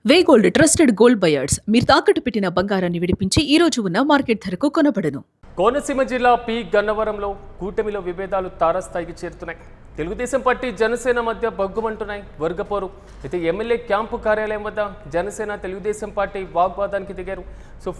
వే gold trusted gold buyers మీరు తాకట్టు పెట్టిన బంగారాన్ని విడిపించి ఈ రోజు ఉన్న మార్కెట్ ధరకు కొనబడను. కోనసీమ జిల్లా పి గన్నవరంలో కూటమిలో విభేదాలు తారస్థాయికి చేరుతున్నాయి. తెలుగుదేశం పార్టీ జనసేన మధ్య బగ్గుమంటున్నాయి వర్గపోరు. అయితే ఎమ్మెల్యే క్యాంపు కార్యాలయం వద్ద జనసేన తెలుగుదేశం పార్టీ వాగ్వాదానికి దిగారు.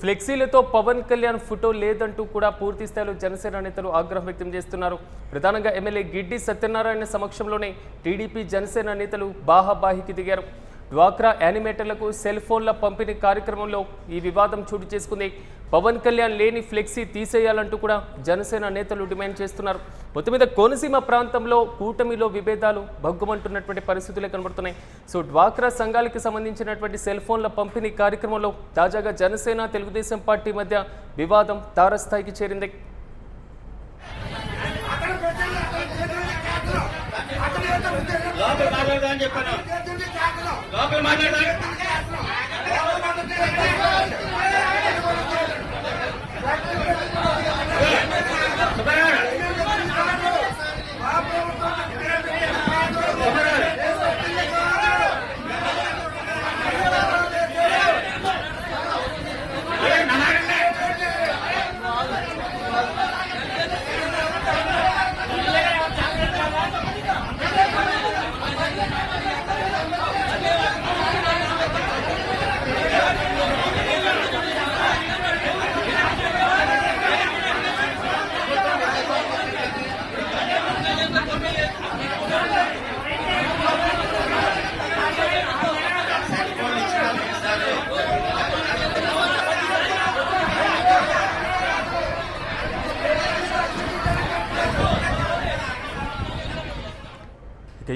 ఫ్లెక్సీలతో పవన్ కళ్యాణ్ ఫోటో లేదంటూ కూడా పూర్తి స్థాయిలో జనసేన నేతలు ఆగ్రహం వ్యక్తం చేస్తున్నారు. ప్రధానంగా ఎమ్మెల్యే గిడ్డి సత్యనారాయణ సమక్షంలోనే టీడీపీ జనసేన నేతలు బాహాబాహికి దిగారు. డ్వాక్రా యానిమేటర్లకు సెల్ ఫోన్ల పంపిణీ కార్యక్రమంలో ఈ వివాదం చోటు చేసుకుంది. పవన్ కళ్యాణ్ లేని ఫ్లెక్సీ తీసేయాలంటూ కూడా జనసేన నేతలు డిమాండ్ చేస్తున్నారు. మొత్తం మీద కోనసీమ ప్రాంతంలో కూటమిలో విభేదాలు భగ్గుమంటున్నటువంటి పరిస్థితులే కనబడుతున్నాయి. డ్వాక్రా సంఘాలకు సంబంధించినటువంటి సెల్ ఫోన్ల పంపిణీ కార్యక్రమంలో తాజాగా జనసేన తెలుగుదేశం పార్టీ మధ్య వివాదం తారస్థాయికి చేరింది.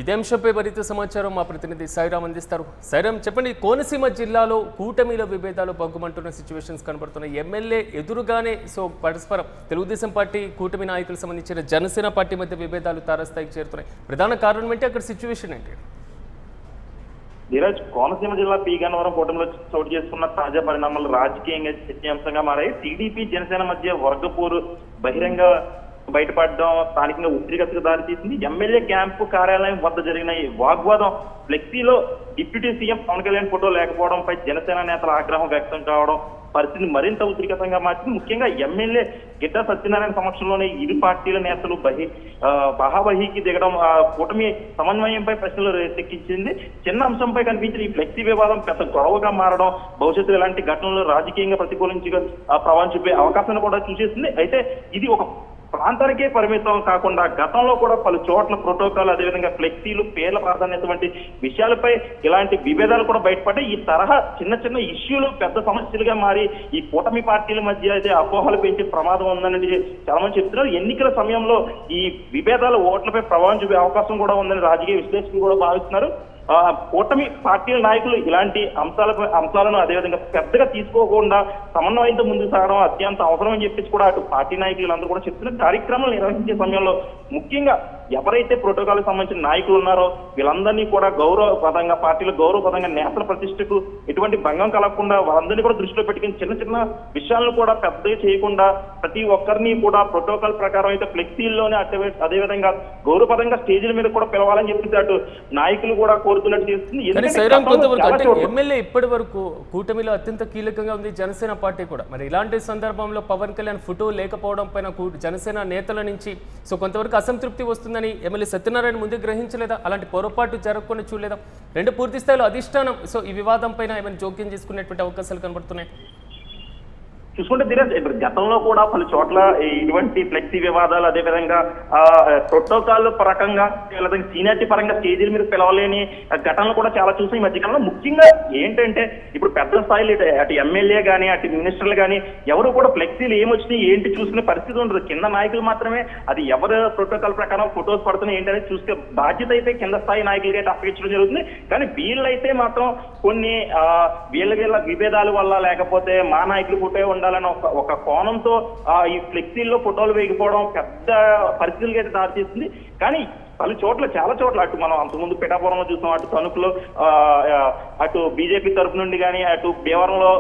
ఇదే అంశంపై మరింత సమాచారం మా ప్రతినిధి సాయిరామ్ అందిస్తారు. సాయిరామ్, చెప్పండి, కోనసీమ జిల్లాలో కూటమిల విభేదాలు బగ్గుమంటున్న సిచ్యువేషన్స్ కనబడుతున్నాయి. ఎమ్మెల్యే ఎదురుగానే పరస్పరం తెలుగుదేశం పార్టీ కూటమి నాయకులకు సంబంధించిన జనసేన పార్టీ మధ్య విభేదాలు తారస్థాయికి చేరుతున్నాయి. ప్రధాన కారణం ఏంటి? అక్కడ సిచ్యువేషన్ ఏంటి? ధీరజ్, కోనసీమ జిల్లా పి గన్నవరం కూటమిలో చోటు చేసుకున్న తాజా పరిణామాలు రాజకీయంగా చర్చనీయాంశంగా మారాయి. టీడీపీ జనసేన మధ్య వర్గపోరు బహిరంగ బయటపడడం స్థానికంగా ఉద్రిక్తతకు దారితీసింది. ఎమ్మెల్యే క్యాంపు కార్యాలయం వద్ద జరిగిన ఈ వాగ్వాదం ఫ్లెక్సీలో deputy CM Pawan Kalyan photo లేకపోవడంపై జనసేన నేతల ఆగ్రహం వ్యక్తం కావడం పరిస్థితిని మరింత ఉద్రిక్తంగా మార్చింది. ముఖ్యంగా ఎమ్మెల్యే గిడ్డ సత్యనారాయణ సమక్షంలోనే ఇరు పార్టీల నేతలు బహాబహికి దిగడం కూటమి సమన్వయంపై ప్రశ్నలు రేకెత్తించింది. చిన్న అంశంపై కనిపించిన ఈ ఫ్లెక్సీ వివాదం పెద్ద గొడవగా మారడం భవిష్యత్తులో ఇలాంటి ఘటనలు రాజకీయంగా ప్రతికూలించగా ప్రభావం చూపే అవకాశాన్ని కూడా చూసేస్తుంది. అయితే ఇది ఒక ప్రాంతానికే పరిమితం కాకుండా గతంలో కూడా పలు చోట్ల ప్రోటోకాల్, అదేవిధంగా ఫ్లెక్సీలు, పేర్ల ప్రాధాన్యత వంటి విషయాలపై ఇలాంటి విభేదాలు కూడా బయటపడ్డాయి. ఈ తరహా చిన్న చిన్న ఇష్యూలు పెద్ద సమస్యలుగా మారి ఈ కూటమి పార్టీల మధ్య అయితే అపోహలు పెంచే ప్రమాదం ఉందని చాలా మంది చెప్తున్నారు. ఎన్నికల సమయంలో ఈ విభేదాలు ఓట్లపై ప్రభావం చూపే అవకాశం కూడా ఉందని రాజకీయ విశ్లేషకులు కూడా భావిస్తున్నారు. కూటమి పార్టీల నాయకులు ఇలాంటి అంశాలను అదేవిధంగా పెద్దగా తీసుకోకుండా సమన్వయంతో ముందుకు సాగడం అత్యంత అవసరం అని చెప్పేసి కూడా అటు పార్టీ నాయకులందరూ కూడా చెప్తున్నారు. కార్యక్రమాలు నిర్వహించే సమయంలో ముఖ్యంగా ఎవరైతే ప్రోటోకాల్ సంబంధించిన నాయకులు ఉన్నారో వీళ్ళందరినీ కూడా గౌరవపదంగా, పార్టీలో గౌరవపదంగా నేతల ప్రతిష్టకు ఎటువంటి భంగం కలగకుండా వాళ్ళందరినీ కూడా దృష్టిలో పెట్టుకుని చిన్న చిన్న విషయాలను కూడా పెద్దగా చేయకుండా ప్రతి ఒక్కరిని కూడా ప్రోటోకాల్ ప్రకారం అయితే ఫ్లెక్సీల్లోనే అదేవిధంగా గౌరవపదంగా స్టేజీల మీద కూడా పిలవాలని చెప్పేసి అటు నాయకులు కూడా కోరుతున్నట్టు చేస్తుంది. ఎమ్మెల్యే ఇప్పటి వరకు కూటమిలో అత్యంత కీలకంగా ఉంది జనసేన పార్టీ కూడా. మరి ఇలాంటి సందర్భంలో పవన్ కళ్యాణ్ ఫోటో లేకపోవడం పైన జనసేన నేతల నుంచి కొంతవరకు అసంతృప్తి వస్తుందని ఎమ్మెల్యే సత్యనారాయణ ముందే గ్రహించలేదా? అలాంటి పొరపాటు జరగకుండా చూడలేదా? రెండు పూర్తి స్థాయిలో అధిష్టానం ఈ వివాదం పైన ఏమైనా జోక్యం చేసుకునేటువంటి అవకాశాలు కనబడుతున్నాయి. చూసుకుంటే ధీరజ్, ఇప్పుడు గతంలో కూడా పలు చోట్ల ఇటువంటి ఫ్లెక్సీ వివాదాలు, అదేవిధంగా ప్రోటోకాల్ పరకంగా లేదా సీనియారిటీ పరంగా స్టేజీల మీద పిలవలేని ఘటనలు కూడా చాలా చూసాం ఈ మధ్యకాలంలో. ముఖ్యంగా ఏంటంటే ఇప్పుడు పెద్ద స్థాయిలో అటు ఎమ్మెల్యే కానీ అటు మినిస్టర్లు కానీ ఎవరు కూడా ఫ్లెక్సీలు ఏమొచ్చినాయి ఏంటి చూసుకునే పరిస్థితి ఉండదు. కింద నాయకులు మాత్రమే అది ఎవరు ప్రోటోకాల్ ప్రకారం ఫొటోస్ పడుతున్నాయి ఏంటనేది చూస్తే బాధ్యత అయితే కింద స్థాయి నాయకులకి అయితే అప్పగించడం జరుగుతుంది. కానీ వీళ్ళైతే మాత్రం కొన్ని వీళ్ళ విభేదాల వల్ల లేకపోతే మా నాయకులు ఫోటో ఉండాలని ఒక కోణంతో ఈ ఫ్లెక్సీల్లో ఫోటోలు వేయకపోవడం పెద్ద పరిస్థితులకి అయితే దారితీస్తుంది. కానీ పలు చోట్ల చాలా చోట్ల అటు మనం అంతకుముందు పిఠాపురంలో చూసాం, అటు తణుకులో అటు బీజేపీ తరఫు నుండి కానీ అటు భీమవరంలో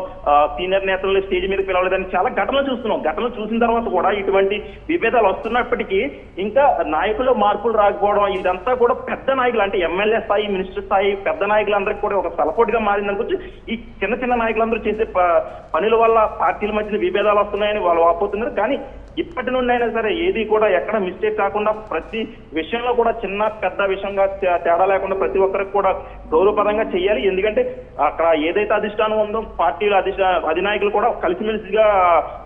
సీనియర్ నేతలు స్టేజ్ మీద పిలవలేదని చాలా ఘటనలు చూస్తున్నాం. ఘటనలు చూసిన తర్వాత కూడా ఇటువంటి విభేదాలు వస్తున్నప్పటికీ ఇంకా నాయకుల్లో మార్పులు రాకపోవడం, ఇదంతా కూడా పెద్ద నాయకులు అంటే ఎమ్మెల్యే స్థాయి, మినిస్టర్ స్థాయి పెద్ద నాయకులందరికీ కూడా ఒక సలపోటుగా మారిందనుకోవచ్చు. ఈ చిన్న చిన్న నాయకులందరూ చేసే పనుల వల్ల పార్టీల మధ్య విభేదాలు వస్తున్నాయని వాళ్ళు వాపోతున్నారు. కానీ ఇప్పటి నుండి అయినా సరే ఏది కూడా ఎక్కడ మిస్టేక్ కాకుండా ప్రతి విషయంలో కూడా చిన్న పెద్ద విషయంగా తేడా లేకుండా ప్రతి ఒక్కరికి కూడా గౌరవపరంగా చేయాలి. ఎందుకంటే అక్కడ ఏదైతే అధిష్టానం ఉందో పార్టీల అధినాయకులు కూడా కలిసిమెలిసిగా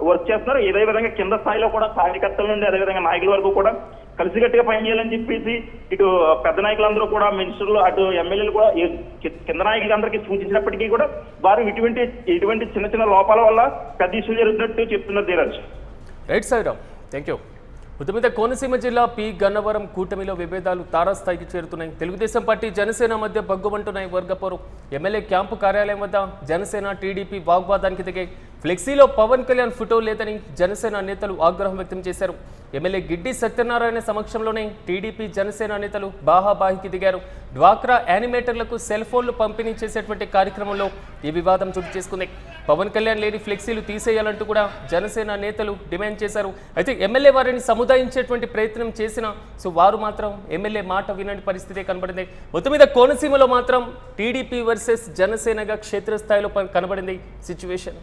వర్క్ చేస్తున్నారు. ఏదే విధంగా కింద స్థాయిలో కూడా కార్యకర్తల నుండి అదేవిధంగా నాయకుల వరకు కూడా కలిసిగట్టిగా పనిచేయాలని చెప్పేసి ఇటు పెద్ద నాయకులందరూ కూడా మినిస్టర్లు అటు ఎమ్మెల్యేలు కూడా కింద నాయకులందరికీ సూచించినప్పటికీ కూడా వారు ఇటువంటి చిన్న చిన్న లోపాల వల్ల పెద్ద ఇష్యూ జరుగుతున్నట్టు చెప్తున్నారు Dheeraj. Right Sairam, thank you. ఉత్తమిత కోనసీమ జిల్లా పి గన్నవరం కూటమిలో విభేదాలు తారాస్థాయికి చేరుతున్నాయి. తెలుగుదేశం పార్టీ జనసేన మధ్య బగ్గుమంటున్నాయి వర్గపోరు. ఎమ్మెల్యే క్యాంపు కార్యాలయం వద్ద జనసేన టీడీపీ వాగ్వాదానికి దిగాయి. ఫ్లెక్సీలో పవన్ కళ్యాణ్ ఫోటో లేదని జనసేన నేతలు ఆగ్రహం వ్యక్తం చేశారు. ఎమ్మెల్యే గిడ్డి సత్యనారాయణ సమక్షంలోనే టీడీపీ జనసేన నేతలు బాహాబాహికి దిగారు. డ్వాక్రా యానిమేటర్లకు సెల్ ఫోన్లు పంపిణీ చేసేటువంటి కార్యక్రమంలో ఈ వివాదం చోటు చేసుకుంది. పవన్ కళ్యాణ్ లేని ఫ్లెక్సీలు తీసేయాలంటూ కూడా జనసేన నేతలు డిమాండ్ చేశారు. అయితే ఎమ్మెల్యే వారిని సముదాయించేటువంటి ప్రయత్నం చేసినా వారు మాత్రం ఎమ్మెల్యే మాట వినని పరిస్థితే కనబడింది. మొత్తం మీద కోనసీమలో మాత్రం టీడీపీ వర్సెస్ జనసేనగా క్షేత్రస్థాయిలో కనబడింది సిచ్యువేషన్.